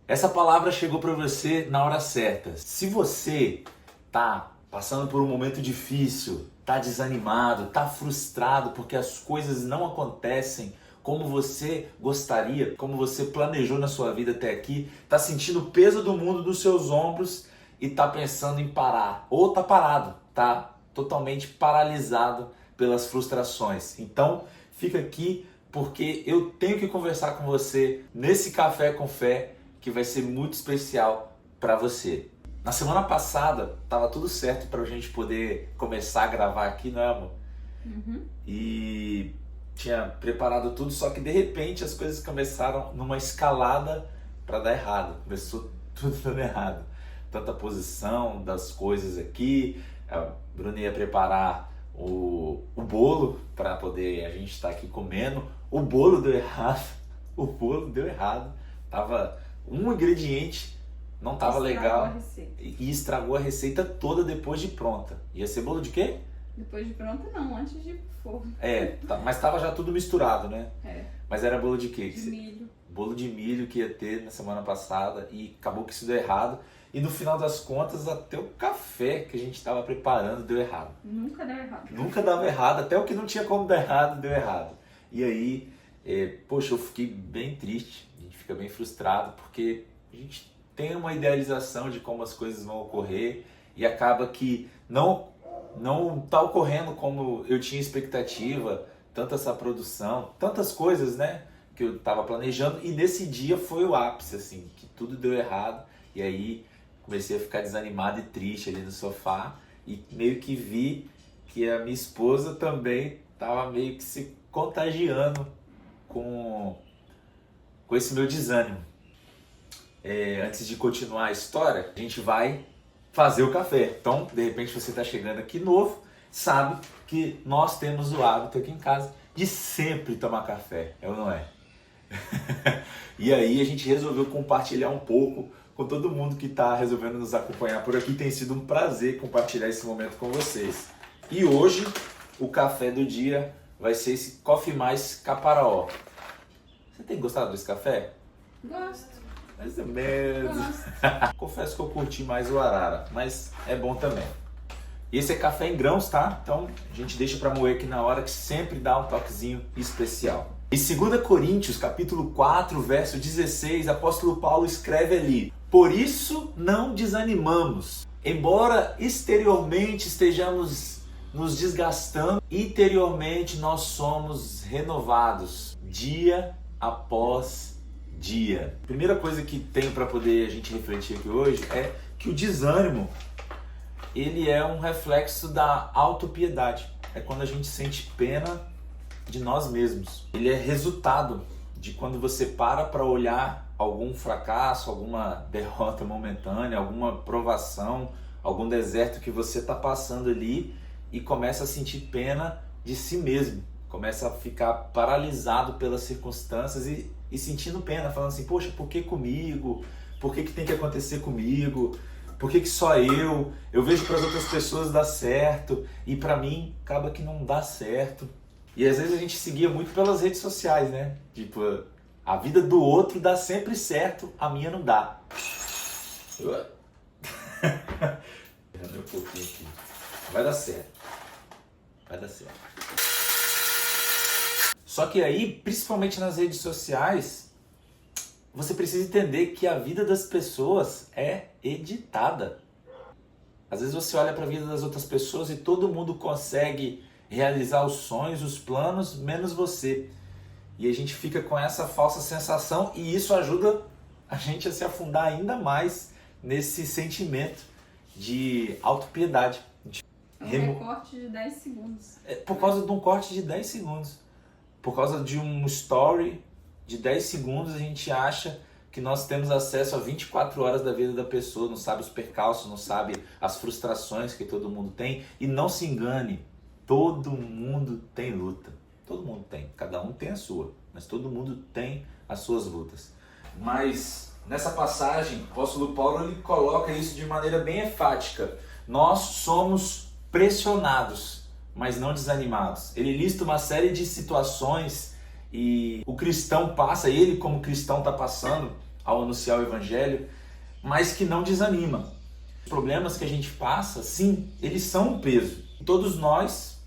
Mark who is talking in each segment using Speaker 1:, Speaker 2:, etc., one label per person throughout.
Speaker 1: Essa palavra chegou para você na hora certa. Se você tá passando por um momento difícil, tá desanimado, tá frustrado porque as coisas não acontecem como você gostaria, como você planejou na sua vida até aqui, tá sentindo o peso do mundo dos seus ombros e tá pensando em parar, ou tá parado, tá totalmente paralisado pelas frustrações. Então, fica aqui porque eu tenho que conversar com você nesse Café com Fé que vai ser muito especial para você. Na semana passada, tava tudo certo para a gente poder começar a gravar aqui, não é, amor? E tinha preparado tudo, só que de repente as coisas começaram numa escalada para dar errado. Começou tudo dando errado. Tanta posição das coisas aqui. A Bruna ia preparar o bolo para poder a gente estar aqui comendo. O bolo deu errado. O bolo deu errado. Tava um ingrediente, não tava legal e estragou a receita toda depois de pronta. Ia ser bolo de quê?
Speaker 2: Depois de pronta não, antes de ir pro forno.
Speaker 1: Mas tava já tudo misturado, né? Mas era bolo de quê?
Speaker 2: De milho.
Speaker 1: Bolo de milho que ia ter na semana passada e acabou que isso deu errado. E no final das contas, até o café que a gente estava preparando deu errado.
Speaker 2: Nunca deu errado.
Speaker 1: Nunca dava errado, até o que não tinha como dar errado, deu errado. E aí, poxa, eu fiquei bem triste, a gente fica bem frustrado, porque a gente tem uma idealização de como as coisas vão ocorrer e acaba que não está ocorrendo como eu tinha expectativa, tanto essa produção, tantas coisas, né, que eu estava planejando. E nesse dia foi o ápice, assim, que tudo deu errado. E aí comecei a ficar desanimado e triste ali no sofá e meio que vi que a minha esposa também estava meio que se contagiando com esse meu desânimo. Antes de continuar a história, a gente vai fazer o café. Então, de repente você está chegando aqui novo, sabe que nós temos o hábito aqui em casa de sempre tomar café, é ou não é? E aí a gente resolveu compartilhar um pouco com todo mundo que está resolvendo nos acompanhar por aqui. Tem sido um prazer compartilhar esse momento com vocês. E hoje o café do dia vai ser esse Coffee Mais Caparaó. Você tem gostado desse café?
Speaker 2: Gosto.
Speaker 1: Mais ou menos. Confesso que eu curti mais o arara, mas é bom também. Esse é café em grãos, tá? Então a gente deixa para moer aqui na hora, que sempre dá um toquezinho especial. Em 2 Coríntios, capítulo 4, verso 16, apóstolo Paulo escreve ali: por isso não desanimamos, embora exteriormente estejamos nos desgastando, interiormente nós somos renovados dia após dia. A primeira coisa que tem para poder a gente refletir aqui hoje é que o desânimo, ele é um reflexo da autopiedade. É quando a gente sente pena de nós mesmos. Ele é resultado de quando você para olhar algum fracasso, alguma derrota momentânea, alguma provação, algum deserto que você está passando ali e começa a sentir pena de si mesmo. Começa a ficar paralisado pelas circunstâncias e sentindo pena, falando assim: poxa, por que comigo? Por que tem que acontecer comigo? Por que só eu? Eu vejo para as outras pessoas dar certo e para mim acaba que não dá certo. E às vezes a gente seguia muito pelas redes sociais, né? Tipo, a vida do outro dá sempre certo, a minha não dá. Derramei um pouquinho aqui. Vai dar certo. Vai dar certo. Só que aí, principalmente nas redes sociais, você precisa entender que a vida das pessoas é editada. Às vezes você olha para a vida das outras pessoas e todo mundo consegue realizar os sonhos, os planos, menos você. E a gente fica com essa falsa sensação e isso ajuda a gente a se afundar ainda mais nesse sentimento de autopiedade.
Speaker 2: Um recorte de 10 segundos.
Speaker 1: Por causa de um corte de 10 segundos. Por causa de um story de 10 segundos, a gente acha que nós temos acesso a 24 horas da vida da pessoa, não sabe os percalços, não sabe as frustrações que todo mundo tem. E não se engane, todo mundo tem luta. Todo mundo tem, cada um tem a sua, mas todo mundo tem as suas lutas. Mas nessa passagem, o apóstolo Paulo ele coloca isso de maneira bem enfática. Nós somos pressionados, mas não desanimados. Ele lista uma série de situações e o cristão passa, ele como cristão está passando ao anunciar o evangelho, mas que não desanima. Os problemas que a gente passa, sim, eles são um peso. Todos nós,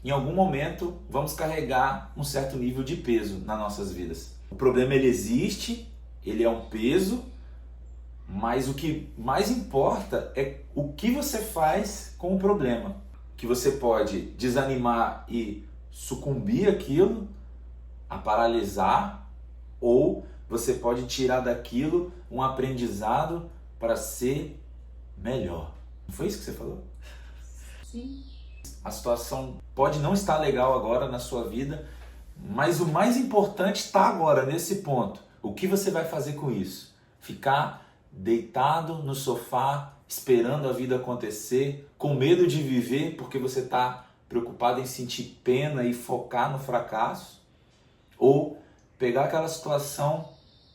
Speaker 1: em algum momento, vamos carregar um certo nível de peso nas nossas vidas. O problema, ele existe, ele é um peso, mas o que mais importa é o que você faz com o problema. Que você pode desanimar e sucumbir àquilo, a paralisar, ou você pode tirar daquilo um aprendizado para ser melhor. Não foi isso que você falou?
Speaker 2: Sim.
Speaker 1: A situação pode não estar legal agora na sua vida, mas o mais importante está agora, nesse ponto. O que você vai fazer com isso? Ficar deitado no sofá, esperando a vida acontecer, com medo de viver porque você está preocupado em sentir pena e focar no fracasso? Ou pegar aquela situação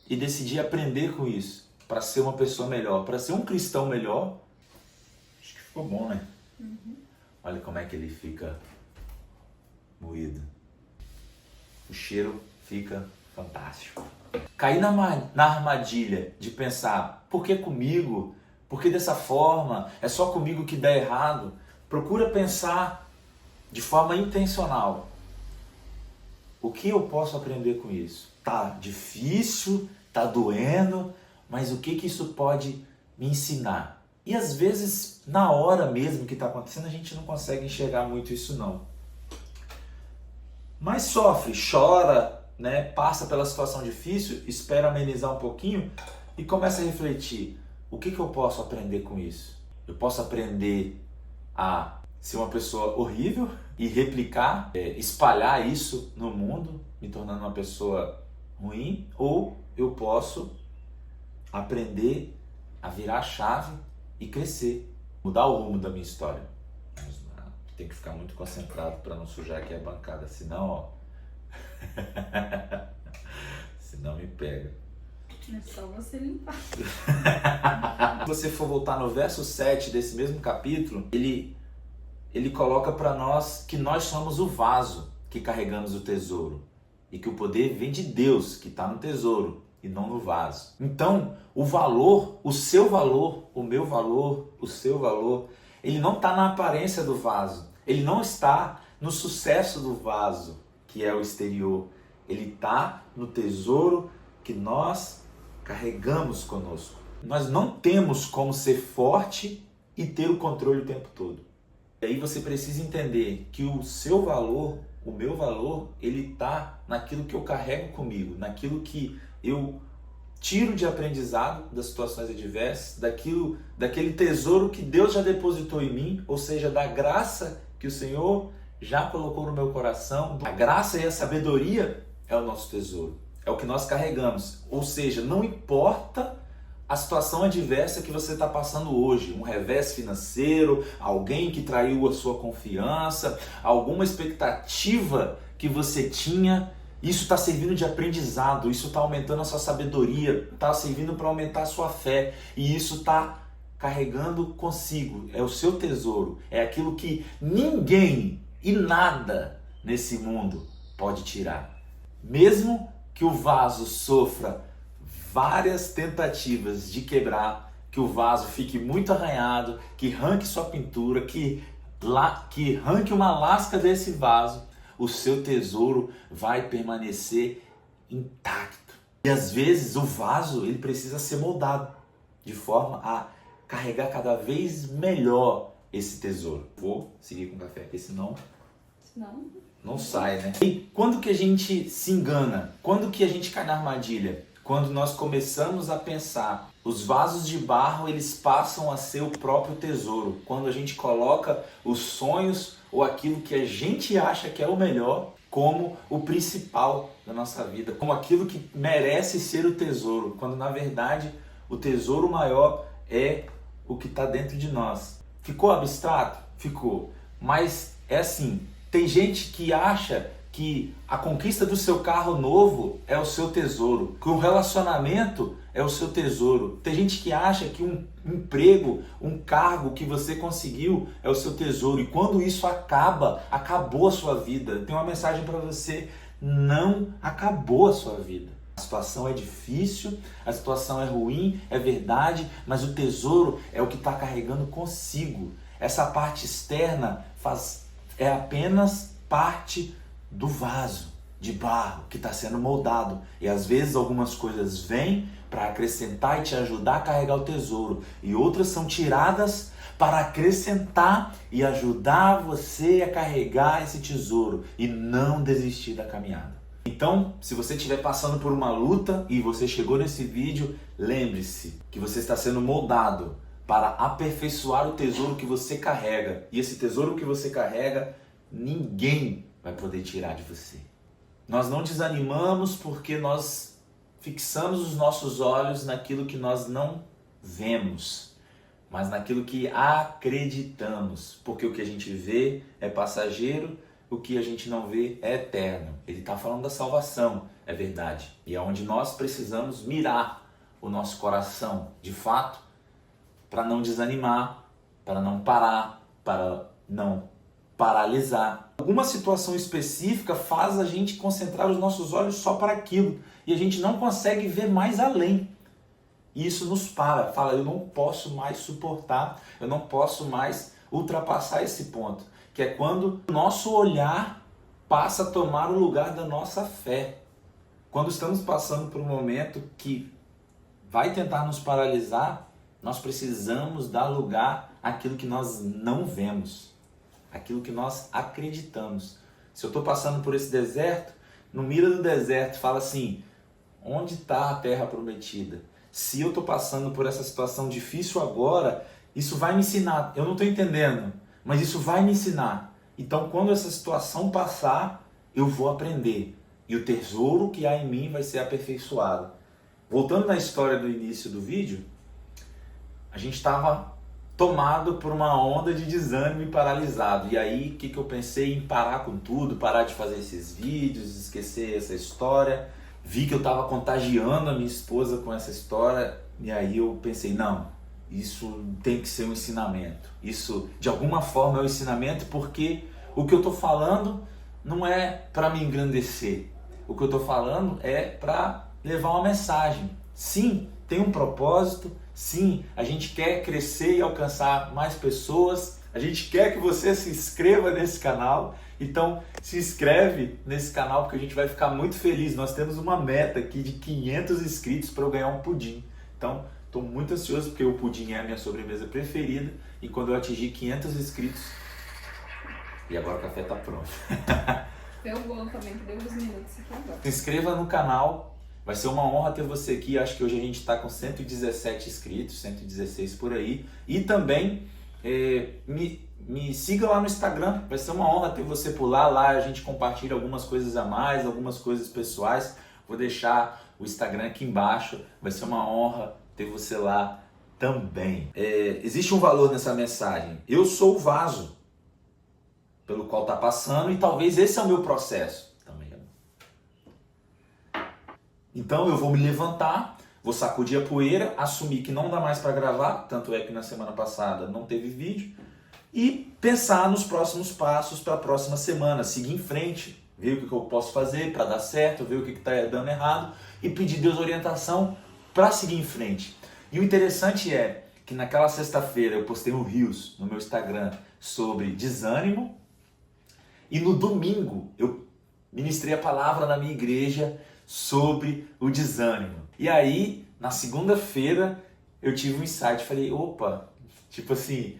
Speaker 1: e decidir aprender com isso, para ser uma pessoa melhor, para ser um cristão melhor? Acho que ficou bom, né? Olha como é que ele fica moído. O cheiro fica fantástico. Cair na armadilha de pensar, por que comigo? Por que dessa forma? É só comigo que dá errado? Procura pensar de forma intencional. O que eu posso aprender com isso? Tá difícil, tá doendo, mas o que isso pode me ensinar? E às vezes, na hora mesmo que está acontecendo, a gente não consegue enxergar muito isso não. Mas sofre, chora, né? Passa pela situação difícil, espera amenizar um pouquinho e começa a refletir. O que eu posso aprender com isso? Eu posso aprender a ser uma pessoa horrível e replicar, espalhar isso no mundo, me tornando uma pessoa ruim, ou eu posso aprender a virar a chave e crescer, mudar o rumo da minha história. Tem que ficar muito concentrado para não sujar aqui a bancada, senão, ó, senão me pega.
Speaker 2: É só você limpar.
Speaker 1: Se você for voltar no verso 7 desse mesmo capítulo, ele coloca para nós que nós somos o vaso que carregamos o tesouro e que o poder vem de Deus, que está no tesouro e não no vaso. Então, o valor, o seu valor, o meu valor, o seu valor, ele não está na aparência do vaso, ele não está no sucesso do vaso, que é o exterior, ele está no tesouro que nós carregamos conosco. Nós não temos como ser forte e ter o controle o tempo todo. E aí você precisa entender que o seu valor, o meu valor, ele está naquilo que eu carrego comigo, naquilo que eu tiro de aprendizado das situações adversas, daquele tesouro que Deus já depositou em mim, ou seja, da graça que o Senhor já colocou no meu coração. A graça e a sabedoria é o nosso tesouro, é o que nós carregamos. Ou seja, não importa a situação adversa que você está passando hoje, um revés financeiro, alguém que traiu a sua confiança, alguma expectativa que você tinha, isso está servindo de aprendizado, isso está aumentando a sua sabedoria, está servindo para aumentar a sua fé, e isso está carregando consigo, é o seu tesouro, é aquilo que ninguém e nada nesse mundo pode tirar. Mesmo que o vaso sofra várias tentativas de quebrar, que o vaso fique muito arranhado, que arranque sua pintura, que arranque uma lasca desse vaso, o seu tesouro vai permanecer intacto. E às vezes o vaso ele precisa ser moldado de forma a carregar cada vez melhor esse tesouro. Vou seguir com o café, porque senão não sai, né? E quando que a gente se engana? Quando que a gente cai na armadilha? Quando nós começamos a pensar, os vasos de barro eles passam a ser o próprio tesouro. Quando a gente coloca os sonhos ou aquilo que a gente acha que é o melhor como o principal da nossa vida, como aquilo que merece ser o tesouro, quando na verdade o tesouro maior é o que está dentro de nós. Ficou abstrato? Ficou. Mas é assim, tem gente que acha que a conquista do seu carro novo é o seu tesouro, que um relacionamento é o seu tesouro. Tem gente que acha que um emprego, um cargo que você conseguiu é o seu tesouro. E quando isso acaba, acabou a sua vida. Tem uma mensagem para você, não acabou a sua vida. A situação é difícil, a situação é ruim, é verdade, mas o tesouro é o que está carregando consigo. Essa parte externa é apenas parte do vaso de barro que está sendo moldado. E às vezes algumas coisas vêm para acrescentar e te ajudar a carregar o tesouro. E outras são tiradas para acrescentar e ajudar você a carregar esse tesouro e não desistir da caminhada. Então, se você estiver passando por uma luta e você chegou nesse vídeo, lembre-se que você está sendo moldado para aperfeiçoar o tesouro que você carrega. E esse tesouro que você carrega, ninguém vai poder tirar de você. Nós não desanimamos porque nós fixamos os nossos olhos naquilo que nós não vemos, mas naquilo que acreditamos. Porque o que a gente vê é passageiro, o que a gente não vê é eterno. Ele está falando da salvação, é verdade. E é onde nós precisamos mirar o nosso coração, de fato, para não desanimar, para não parar, para não paralisar. Alguma situação específica faz a gente concentrar os nossos olhos só para aquilo e a gente não consegue ver mais além. E isso nos fala, eu não posso mais suportar, eu não posso mais ultrapassar esse ponto, que é quando o nosso olhar passa a tomar o lugar da nossa fé. Quando estamos passando por um momento que vai tentar nos paralisar, nós precisamos dar lugar àquilo que nós não vemos, aquilo que nós acreditamos. Se eu estou passando por esse deserto, no mira do deserto, fala assim, onde está a terra prometida? Se eu estou passando por essa situação difícil agora, isso vai me ensinar. Eu não estou entendendo, mas isso vai me ensinar. Então, quando essa situação passar, eu vou aprender. E o tesouro que há em mim vai ser aperfeiçoado. Voltando na história do início do vídeo, a gente estava tomado por uma onda de desânimo e paralisado. E aí, o que eu pensei? Em parar com tudo, parar de fazer esses vídeos, esquecer essa história. Vi que eu estava contagiando a minha esposa com essa história. E aí eu pensei, não, isso tem que ser um ensinamento. Isso, de alguma forma, é um ensinamento, porque o que eu estou falando não é para me engrandecer. O que eu estou falando é para levar uma mensagem. Sim, tem um propósito. Sim, a gente quer crescer e alcançar mais pessoas. A gente quer que você se inscreva nesse canal. Então, se inscreve nesse canal porque a gente vai ficar muito feliz. Nós temos uma meta aqui de 500 inscritos para eu ganhar um pudim. Então, estou muito ansioso porque o pudim é a minha sobremesa preferida. E quando eu atingir 500 inscritos... E agora o café está pronto.
Speaker 2: Meu bolo também, que deu uns minutos aqui agora.
Speaker 1: Se inscreva no canal. Vai ser uma honra ter você aqui. Acho que hoje a gente está com 117 inscritos, 116 por aí. E também me siga lá no Instagram. Vai ser uma honra ter você por lá. Lá a gente compartilha algumas coisas a mais, algumas coisas pessoais. Vou deixar o Instagram aqui embaixo. Vai ser uma honra ter você lá também. Existe um valor nessa mensagem. Eu sou o vaso pelo qual está passando e talvez esse é o meu processo. Então eu vou me levantar, vou sacudir a poeira, assumir que não dá mais para gravar, tanto é que na semana passada não teve vídeo, e pensar nos próximos passos para a próxima semana, seguir em frente, ver o que eu posso fazer para dar certo, ver o que está dando errado e pedir Deus orientação para seguir em frente. E o interessante é que naquela sexta-feira eu postei um Reels no meu Instagram sobre desânimo e no domingo eu ministrei a palavra na minha igreja sobre o desânimo. E aí, na segunda-feira, eu tive um insight, falei, opa, tipo assim,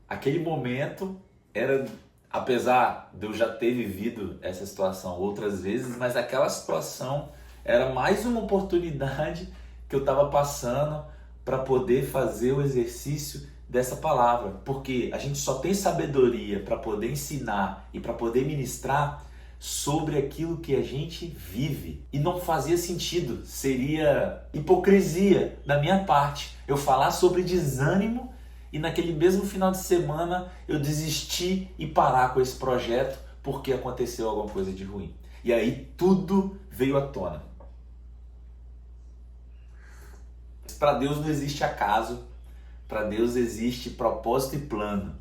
Speaker 1: aquele momento era, apesar de eu já ter vivido essa situação outras vezes, mas aquela situação era mais uma oportunidade que eu estava passando para poder fazer o exercício dessa palavra, porque a gente só tem sabedoria para poder ensinar e para poder ministrar sobre aquilo que a gente vive. E não fazia sentido, seria hipocrisia da minha parte eu falar sobre desânimo e naquele mesmo final de semana eu desistir e parar com esse projeto porque aconteceu alguma coisa de ruim. E aí tudo veio à tona. Para Deus não existe acaso, para Deus existe propósito e plano.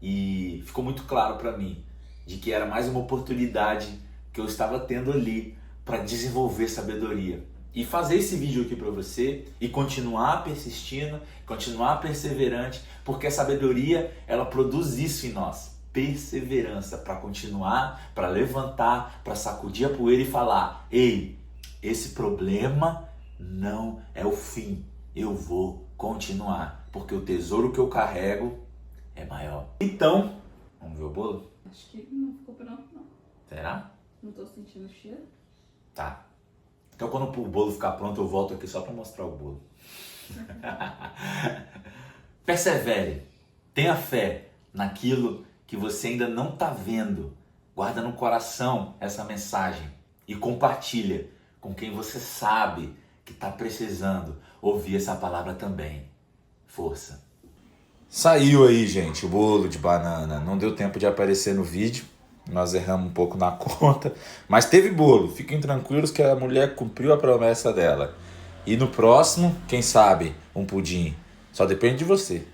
Speaker 1: E ficou muito claro para mim de que era mais uma oportunidade que eu estava tendo ali para desenvolver sabedoria, e fazer esse vídeo aqui para você e continuar persistindo, continuar perseverante, porque a sabedoria, ela produz isso em nós. Perseverança para continuar, para levantar, para sacudir a poeira e falar: ei, esse problema não é o fim, eu vou continuar, porque o tesouro que eu carrego é maior. Então, vamos ver o bolo?
Speaker 2: Acho que não ficou pronto, não.
Speaker 1: Será?
Speaker 2: Não tô sentindo o cheiro.
Speaker 1: Tá. Então quando o bolo ficar pronto, eu volto aqui só para mostrar o bolo. Persevere, tenha fé naquilo que você ainda não está vendo. Guarda no coração essa mensagem e compartilha com quem você sabe que está precisando ouvir essa palavra também. Força. Saiu aí, gente, o bolo de banana. Não deu tempo de aparecer no vídeo. Nós erramos um pouco na conta. Mas teve bolo. Fiquem tranquilos que a mulher cumpriu a promessa dela. E no próximo, quem sabe, um pudim. Só depende de você.